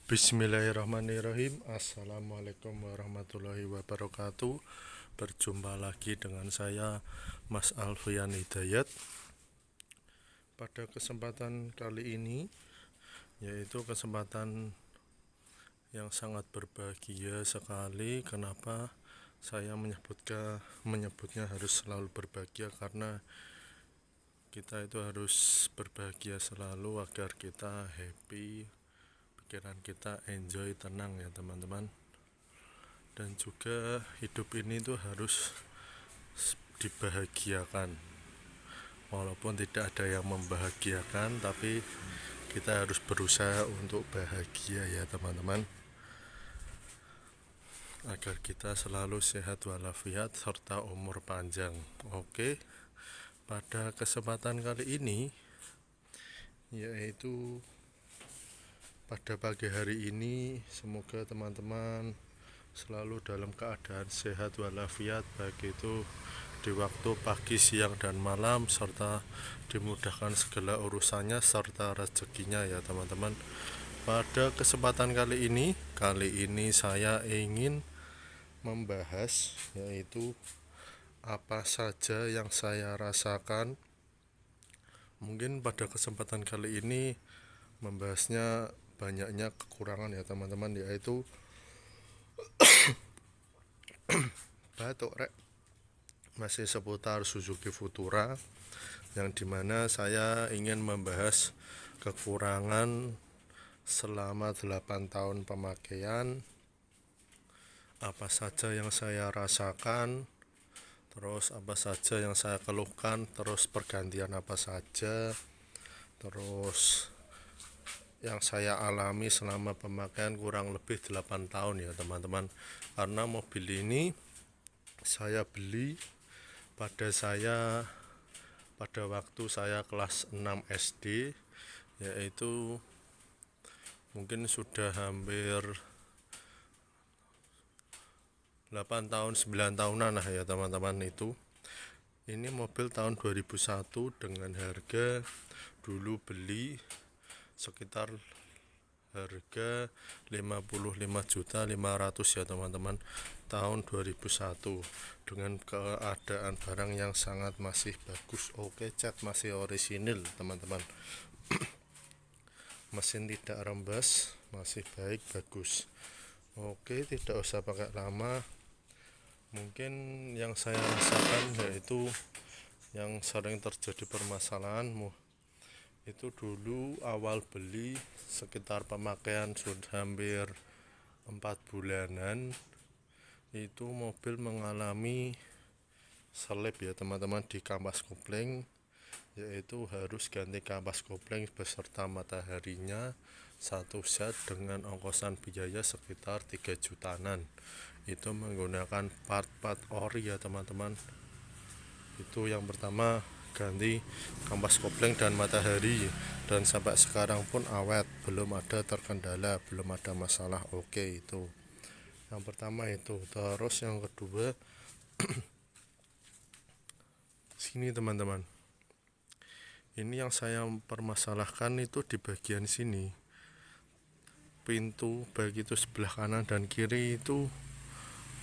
Bismillahirrahmanirrahim. Assalamualaikum warahmatullahi wabarakatuh. Berjumpa lagi dengan saya, Mas Alfian Hidayat. Pada kesempatan kali ini, yaitu kesempatan yang sangat berbahagia sekali. Kenapa saya menyebutnya harus selalu berbahagia? Karena kita itu harus berbahagia selalu agar kita happy, pikiran kita enjoy, tenang ya teman-teman. Dan juga hidup ini tuh harus dibahagiakan, walaupun tidak ada yang membahagiakan, tapi kita harus berusaha untuk bahagia ya teman-teman, agar kita selalu sehat walafiat serta umur panjang. Oke, pada kesempatan kali ini, yaitu pada pagi hari ini, semoga teman-teman selalu dalam keadaan sehat walafiat, baik itu di waktu pagi, siang, dan malam, serta dimudahkan segala urusannya serta rezekinya ya teman-teman. Pada kesempatan kali ini saya ingin membahas, yaitu apa saja yang saya rasakan. Mungkin pada kesempatan kali ini membahasnya banyaknya kekurangan ya teman-teman, yaitu batuk rek, masih seputar Suzuki Futura, yang dimana saya ingin membahas kekurangan selama 8 tahun pemakaian, apa saja yang saya rasakan, terus apa saja yang saya keluhkan, terus pergantian apa saja, terus yang saya alami selama pemakaian kurang lebih 8 tahun ya teman-teman. Karena mobil ini saya beli pada waktu saya kelas 6 SD, yaitu mungkin sudah hampir 8 tahun 9 tahunan lah ya teman-teman. Itu ini mobil tahun 2001 dengan harga dulu beli sekitar harga 55.500.000 ya teman-teman, tahun 2001, dengan keadaan barang yang sangat masih bagus. Oke, cat masih orisinil teman-teman. Mesin tidak rembes, masih baik, bagus. Oke, tidak usah pakai lama. Mungkin yang saya rasakan yaitu yang sering terjadi permasalahan itu dulu awal beli sekitar pemakaian sudah hampir 4 bulanan, itu mobil mengalami selip ya teman-teman di kampas kopling, yaitu harus ganti kampas kopling beserta mataharinya satu set dengan ongkosan biaya sekitar 3 jutaan. Itu menggunakan part-part ori ya teman-teman. Itu yang pertama, ganti kampas kopling dan matahari, dan sampai sekarang pun awet, belum ada terkendala, belum ada masalah. Oke, itu yang pertama itu. Terus yang kedua, sini teman-teman, ini yang saya permasalahkan itu di bagian sini, pintu baik itu sebelah kanan dan kiri itu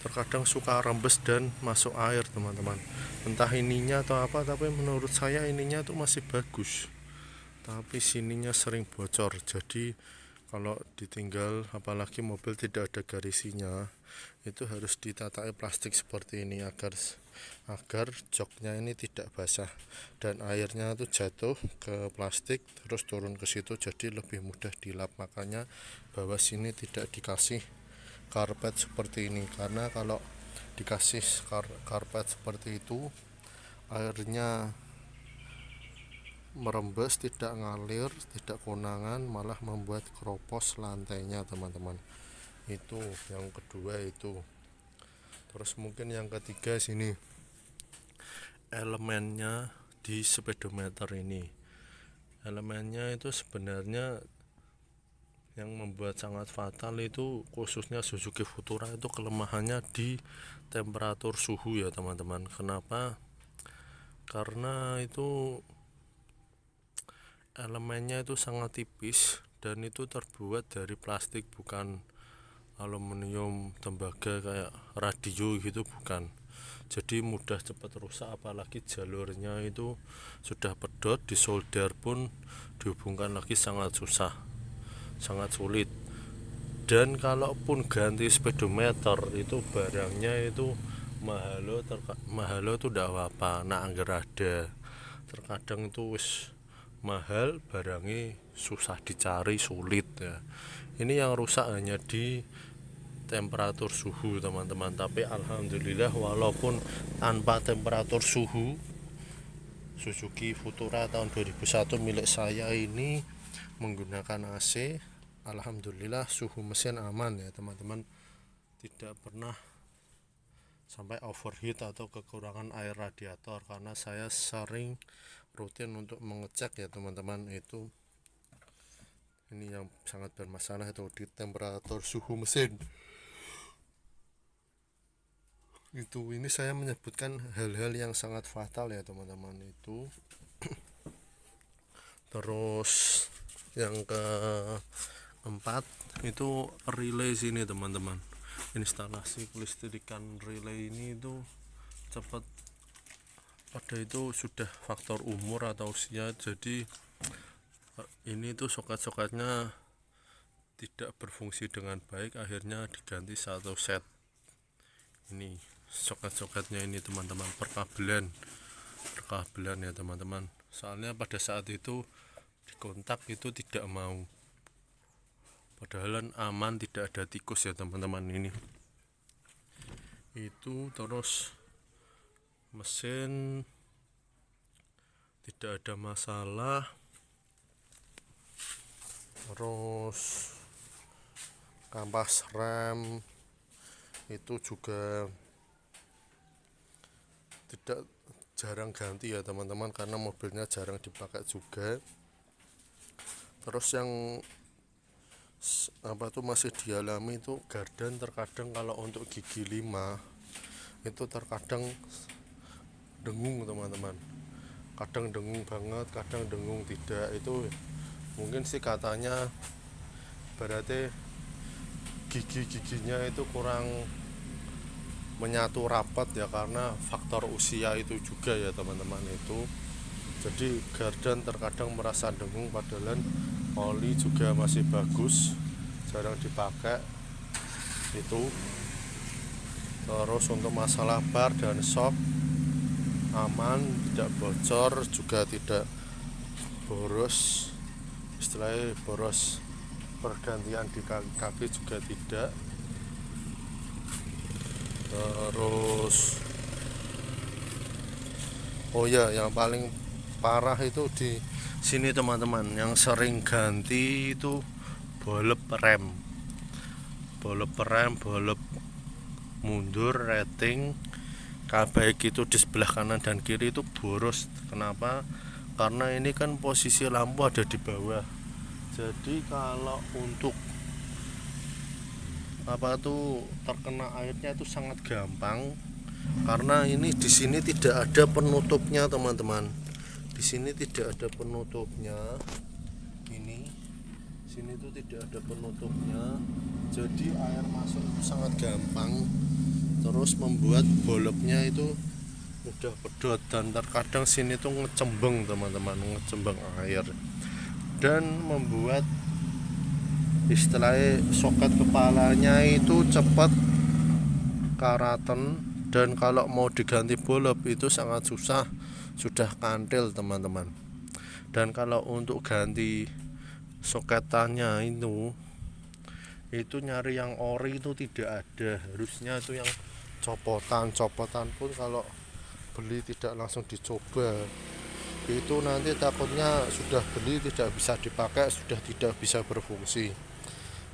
terkadang suka rembes dan masuk air teman-teman. Entah ininya atau apa, tapi menurut saya ininya tuh masih bagus, tapi sininya sering bocor. Jadi kalau ditinggal, apalagi mobil tidak ada garisinya, itu harus ditatai plastik seperti ini agar joknya ini tidak basah dan airnya itu jatuh ke plastik terus turun ke situ, jadi lebih mudah dilap. Makanya bawah sini tidak dikasih karpet seperti ini, karena kalau dikasih karpet seperti itu, airnya merembes, tidak ngalir, tidak konangan, malah membuat keropos lantainya teman-teman. Itu yang kedua itu. Terus mungkin yang ketiga sini, elemennya di speedometer ini. Elemennya itu sebenarnya yang membuat sangat fatal itu, khususnya Suzuki Futura, itu kelemahannya di temperatur suhu ya teman-teman. Kenapa? Karena itu elemennya itu sangat tipis dan itu terbuat dari plastik, bukan aluminium tembaga kayak radio gitu, bukan. Jadi mudah cepat rusak, apalagi jalurnya itu sudah pedot, disolder pun dihubungkan lagi sangat susah, sangat sulit. Dan kalaupun ganti speedometer itu barangnya itu mahal itu ndak apa-apa, nah anggar ada. Terkadang itu wis mahal, barangnya susah dicari, sulit ya. Ini yang rusak hanya di temperatur suhu teman-teman, tapi alhamdulillah walaupun tanpa temperatur suhu, Suzuki Futura tahun 2001 milik saya ini menggunakan AC, alhamdulillah suhu mesin aman ya teman-teman, tidak pernah sampai overheat atau kekurangan air radiator, karena saya sering rutin untuk mengecek ya teman-teman. Itu ini yang sangat bermasalah itu di temperatur suhu mesin. Itu ini saya menyebutkan hal-hal yang sangat fatal ya teman-teman itu. Terus yang keempat itu relay sini teman-teman. Instalasi kelistrikan relay ini itu cepat, pada itu sudah faktor umur atau usia, jadi ini tuh soket-soketnya tidak berfungsi dengan baik, akhirnya diganti satu set. Ini soket-soketnya ini teman-teman, perkabelan ya teman-teman, soalnya pada saat itu dikontak itu tidak mau, padahal aman, tidak ada tikus ya teman-teman ini. Itu terus mesin tidak ada masalah, terus kampas rem itu juga tidak, jarang ganti ya teman-teman, karena mobilnya jarang dipakai juga. Terus yang masih dialami itu gardan, terkadang kalau untuk gigi 5 itu terkadang dengung teman-teman, kadang dengung banget, kadang dengung tidak. Itu mungkin sih katanya berarti gigi-giginya itu kurang menyatu rapat ya, karena faktor usia itu juga ya teman-teman itu. Jadi gardan terkadang merasa dengung, padahal oli juga masih bagus, jarang dipakai itu. Terus untuk masalah bar dan shock aman, tidak bocor, juga tidak boros, istilahnya boros pergantian di kaki juga tidak. Terus oh ya, yang paling parah itu di sini teman-teman, yang sering ganti itu bolep rem, bolep mundur, rating, baik itu di sebelah kanan dan kiri itu boros. Kenapa? Karena ini kan posisi lampu ada di bawah, jadi kalau untuk terkena airnya itu sangat gampang, karena ini di sini tidak ada penutupnya teman-teman. Di sini tidak ada penutupnya, ini sini tuh tidak ada penutupnya, jadi air masuk itu sangat gampang, terus membuat bolopnya itu mudah pedot, dan terkadang sini tuh ngecembeng teman-teman, ngecembeng air, dan membuat istilahnya soket kepalanya itu cepat karaten, dan kalau mau diganti bolop itu sangat susah, sudah kantil teman-teman. Dan kalau untuk ganti soketannya itu nyari yang ori itu tidak ada, harusnya itu yang copotan pun kalau beli tidak langsung dicoba, itu nanti takutnya sudah beli tidak bisa dipakai, sudah tidak bisa berfungsi.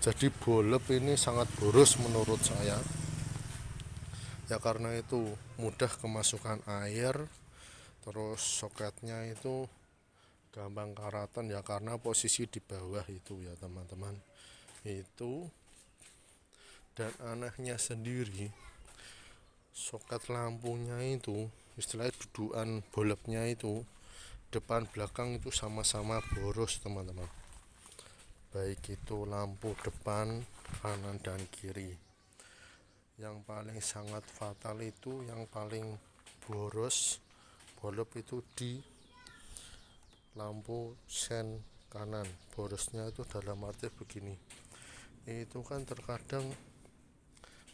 Jadi bolep ini sangat boros menurut saya ya, karena itu mudah kemasukan air, terus soketnya itu gampang karatan ya, karena posisi di bawah itu ya teman-teman itu. Dan anehnya sendiri, soket lampunya itu istilahnya dudukan bolepnya itu depan belakang itu sama-sama boros teman-teman. baik itu lampu depan, kanan dan kiri. Yang paling sangat fatal itu yang paling boros bolop itu di lampu sen kanan. Borosnya itu dalam arti begini, itu kan terkadang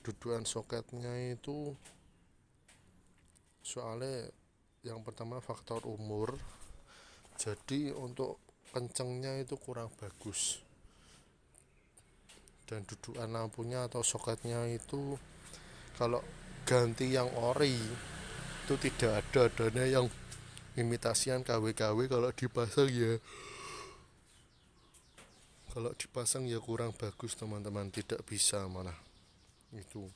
dudukan soketnya itu, soalnya yang pertama faktor umur, jadi untuk kencengnya itu kurang bagus, dan dudukan lampunya atau soketnya itu kalau ganti yang ori itu tidak ada adanya yang imitasian KW-KW. Kalau dipasang ya kurang bagus teman-teman, tidak bisa malah. Itu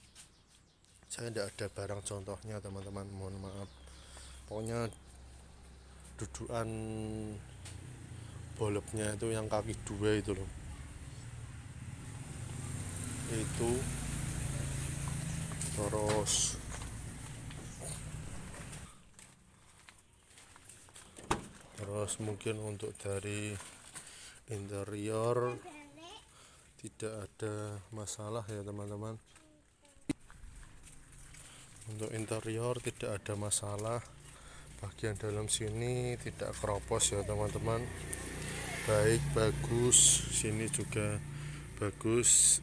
saya tidak ada barang contohnya teman-teman, mohon maaf. Pokoknya dudukan bolopnya itu yang kaki 2 itu loh, itu terus mungkin untuk dari interior tidak ada masalah ya teman-teman. Untuk interior tidak ada masalah, bagian dalam sini tidak keropos ya teman-teman, baik bagus. Sini juga bagus,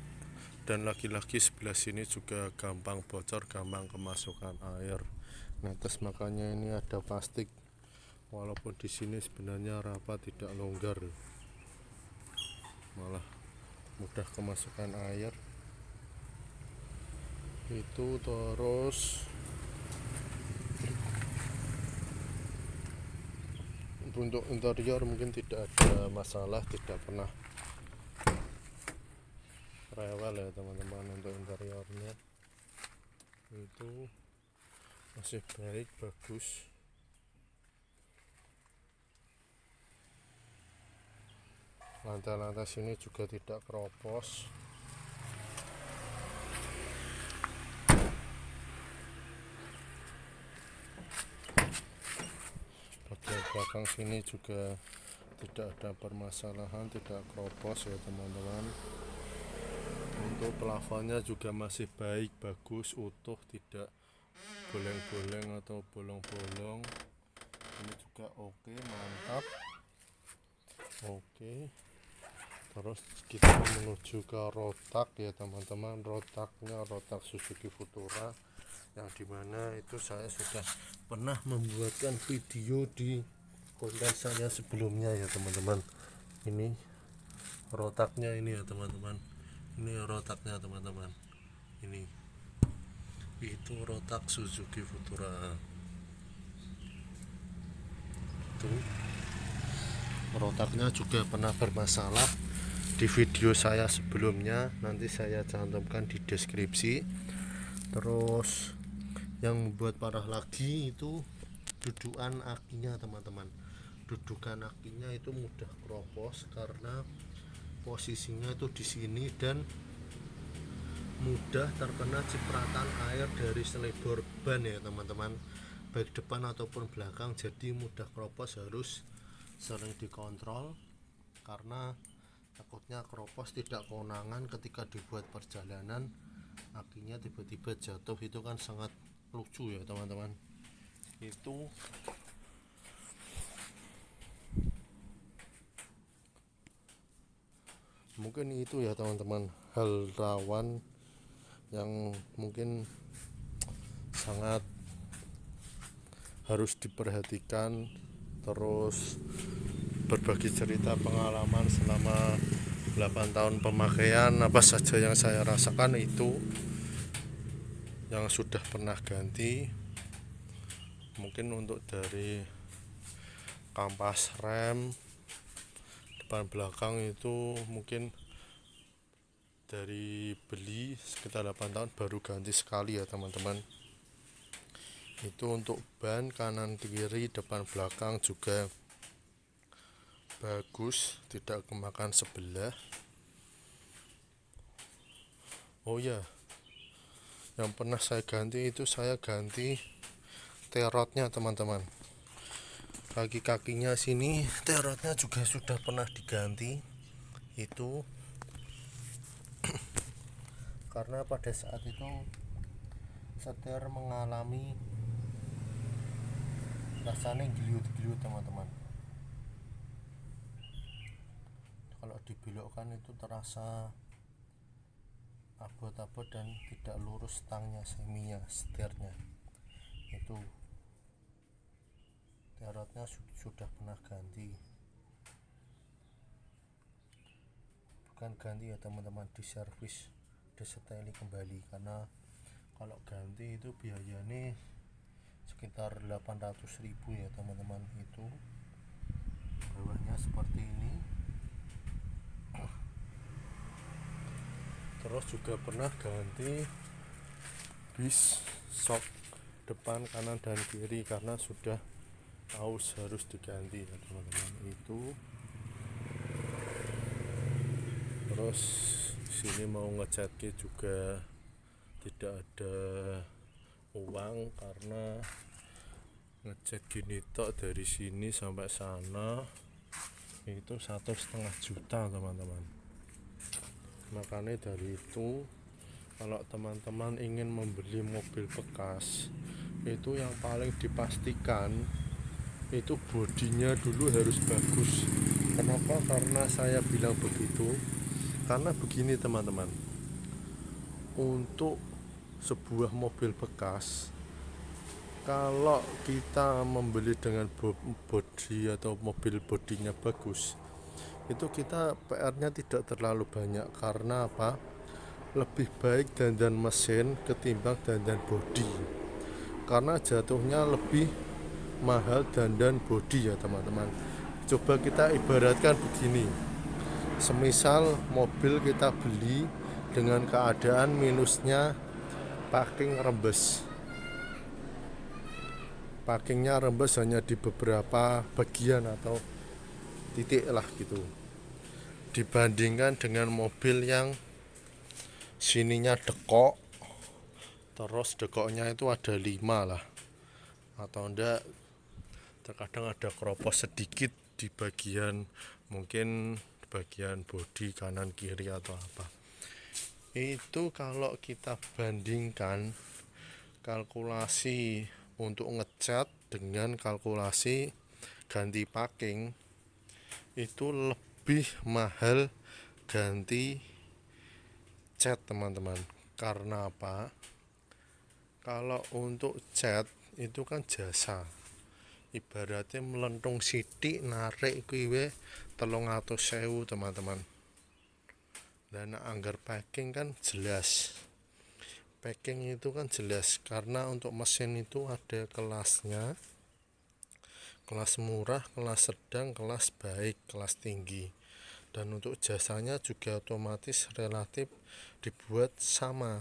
dan lagi-lagi sebelah sini juga gampang bocor, gampang kemasukan air. Nah, terus makanya ini ada plastik, walaupun di sini sebenarnya rapat, tidak longgar, malah mudah kemasukan air. Itu terus untuk interior mungkin tidak ada masalah, tidak pernah rewel ya teman-teman. Untuk interiornya itu masih baik, bagus. Lantai-lantai sini juga tidak keropos. Bagian belakang sini juga tidak ada permasalahan, tidak keropos ya teman-teman. Untuk plafonnya juga masih baik, bagus, utuh, tidak boleng-boleng atau bolong-bolong. Ini juga oke, mantap. Oke, terus kita menuju ke rotak ya teman-teman. Rotaknya rotak Suzuki Futura, yang dimana itu saya sudah pernah membuatkan video di konten saya sebelumnya ya teman-teman. Ini rotaknya ini ya teman-teman, ini rotaknya teman-teman, ini itu rotak Suzuki Futura. Itu rotaknya juga pernah bermasalah di video saya sebelumnya, nanti saya cantumkan di deskripsi. Terus yang membuat parah lagi itu dudukan akinya teman-teman. Dudukan akinya itu mudah keropos karena posisinya itu di sini, dan mudah terkena cipratan air dari selebor ban ya teman-teman, baik depan ataupun belakang. Jadi mudah keropos, harus sering dikontrol karena takutnya keropos tidak kewenangan ketika dibuat perjalanan, akinya tiba-tiba jatuh, itu kan sangat lucu ya teman-teman. Itu mungkin itu ya teman-teman, hal rawan yang mungkin sangat harus diperhatikan. Terus berbagi cerita pengalaman selama 8 tahun pemakaian, apa saja yang saya rasakan, itu yang sudah pernah ganti. Mungkin untuk dari kampas rem depan belakang itu mungkin dari beli sekitar 8 tahun baru ganti sekali ya teman-teman. Itu untuk ban kanan kiri depan belakang juga bagus, tidak kemakan sebelah. Oh ya, yang pernah saya ganti itu saya ganti terotnya teman-teman. Kaki-kakinya sini terotnya juga sudah pernah diganti. itu karena pada saat itu setir mengalami rasanya giliut-giliut teman-teman. Kalau dibelokkan itu terasa abot-abot dan tidak lurus stangnya, seminya, setirnya itu. Terotnya sudah pernah ganti, bukan ganti ya teman-teman, diservis, diseteli kembali, karena kalau ganti itu biayanya sekitar 800.000 ya teman-teman. Itu bawahnya seperti ini. Terus juga pernah ganti bis shock depan, kanan dan kiri karena sudah aus harus diganti ya teman-teman. Itu terus sini mau ngecat juga tidak ada uang karena ngecat gini tok dari sini sampai sana itu 1,5 juta teman-teman. Makanya dari itu kalau teman-teman ingin membeli mobil bekas itu yang paling dipastikan itu bodinya dulu harus bagus. Kenapa? Karena saya bilang begitu karena begini teman-teman, untuk sebuah mobil bekas kalau kita membeli dengan bodi atau mobil bodinya bagus itu kita PR-nya tidak terlalu banyak. Karena apa? Lebih baik dandan mesin ketimbang dandan bodi, karena jatuhnya lebih mahal dandan bodi ya teman-teman. Coba kita ibaratkan begini, semisal mobil kita beli dengan keadaan minusnya packing rembes, packingnya rembes hanya di beberapa bagian atau titik lah gitu, dibandingkan dengan mobil yang sininya dekok, terus dekoknya itu ada 5 lah, atau enggak terkadang ada keropos sedikit di bagian, mungkin bagian bodi kanan kiri atau apa. Itu kalau kita bandingkan kalkulasi untuk ngecat dengan kalkulasi ganti packing, itu lebih mahal ganti cat teman-teman. Karena apa? Kalau untuk cat itu kan jasa, ibaratnya melentung sidik narik kuwi 300.000 teman-teman. Dan anggar packing kan jelas, packing itu kan jelas karena untuk mesin itu ada kelasnya, kelas murah, kelas sedang, kelas baik, kelas tinggi. Dan untuk jasanya juga otomatis relatif dibuat sama.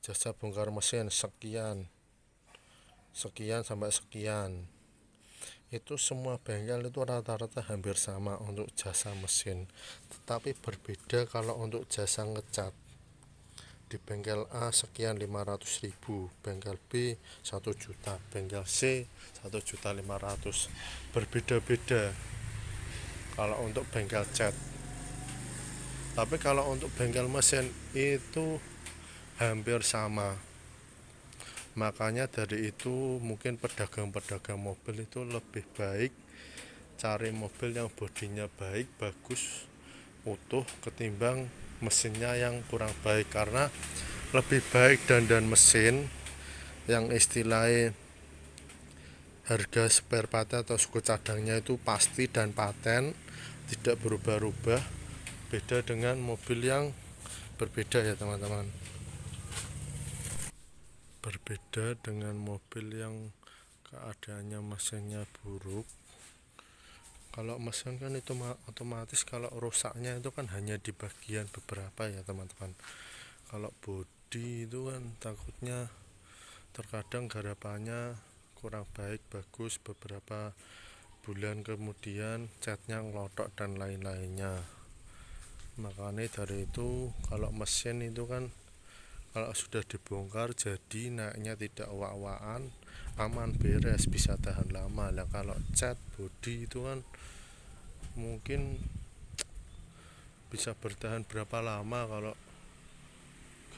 Jasa bongkar mesin sekian sampai sekian. Itu semua bengkel itu rata-rata hampir sama untuk jasa mesin. Tetapi berbeda kalau untuk jasa ngecat. Di bengkel A sekian 500.000, bengkel B 1 juta, bengkel C 1.500.000. Berbeda-beda kalau untuk bengkel cat. Tapi kalau untuk bengkel mesin itu hampir sama. Makanya dari itu mungkin pedagang-pedagang mobil itu lebih baik cari mobil yang bodinya baik, bagus, utuh ketimbang mesinnya yang kurang baik. Karena lebih baik dandan mesin yang istilahnya harga spare part atau suku cadangnya itu pasti dan paten, tidak berubah-ubah. Beda dengan mobil yang berbeda ya teman-teman, berbeda dengan mobil yang keadaannya mesinnya buruk. Kalau mesin kan itu otomatis kalau rusaknya itu kan hanya di bagian beberapa ya teman-teman. Kalau bodi itu kan takutnya terkadang garapannya kurang baik, bagus, beberapa bulan kemudian catnya ngelotok dan lain-lainnya. Makanya dari itu kalau mesin itu kan kalau sudah dibongkar jadi naiknya tidak wak-wakan, aman, beres, bisa tahan lama. Lah kalau cat bodi itu kan mungkin bisa bertahan berapa lama. Kalau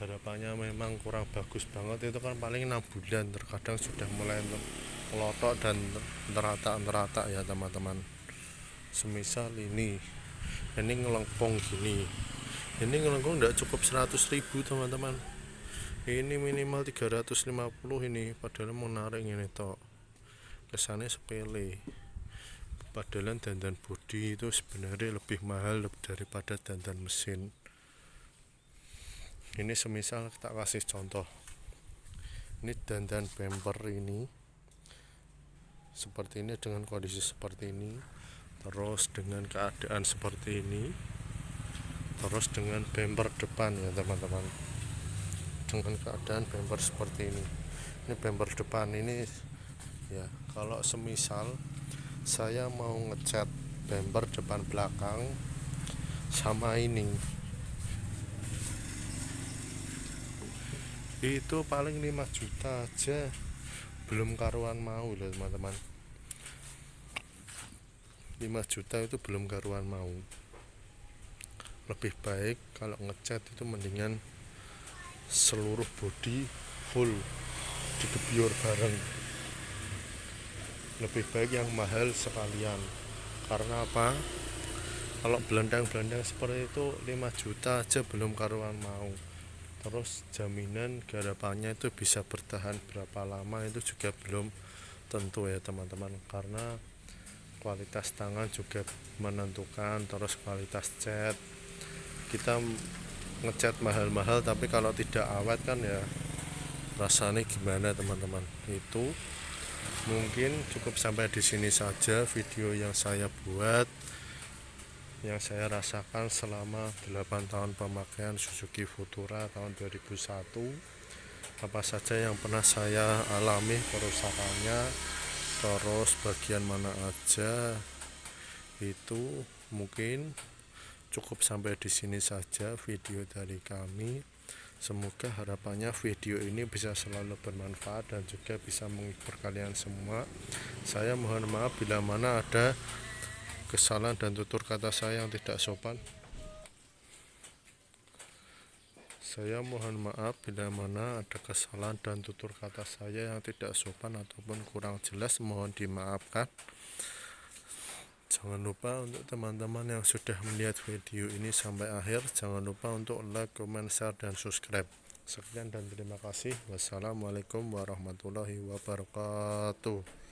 garapannya memang kurang bagus banget itu kan paling 6 bulan, terkadang sudah mulai melotok dan nerata ya teman-teman. Semisal ini ngelengkung gini, ini ngelengkung tidak cukup 100.000 teman-teman, ini minimal 350 ini, padahal mau narik ini tok, kesannya sepele, padahal dandan bodi itu sebenarnya lebih mahal daripada dandan mesin. Ini semisal kita kasih contoh, ini dandan bumper ini seperti ini dengan kondisi seperti ini, terus dengan keadaan seperti ini, terus dengan bumper depan ya teman-teman, dengan keadaan bumper seperti ini bumper depan ini ya. Kalau semisal saya mau ngecat bumper depan belakang sama ini, itu paling 5 juta aja belum karuan mau loh teman-teman. 5 juta itu belum karuan mau. Lebih baik kalau ngecat itu mendingan seluruh bodi full digebyur bareng, lebih baik yang mahal sekalian. Karena apa? Kalau belendang-belendang seperti itu 5 juta aja belum karuan mau. Terus jaminan garapannya itu bisa bertahan berapa lama itu juga belum tentu ya teman-teman, karena kualitas tangan juga menentukan, terus kualitas cat. Kita ngecat mahal-mahal tapi kalau tidak awet kan ya rasanya gimana teman-teman. Itu mungkin cukup sampai di sini saja video yang saya buat, yang saya rasakan selama 8 tahun pemakaian Suzuki Futura tahun 2001. Apa saja yang pernah saya alami kerusakannya, terus bagian mana aja, itu mungkin cukup sampai di sini saja video dari kami. Semoga harapannya video ini bisa selalu bermanfaat dan juga bisa menghibur kalian semua. Saya mohon maaf bila mana ada kesalahan dan tutur kata saya yang tidak sopan. Saya mohon maaf bila mana ada kesalahan dan tutur kata saya yang tidak sopan ataupun kurang jelas, mohon dimaafkan. Jangan lupa untuk teman-teman yang sudah melihat video ini sampai akhir, jangan lupa untuk like, comment, share, dan subscribe. Sekian dan terima kasih. Wassalamualaikum warahmatullahi wabarakatuh.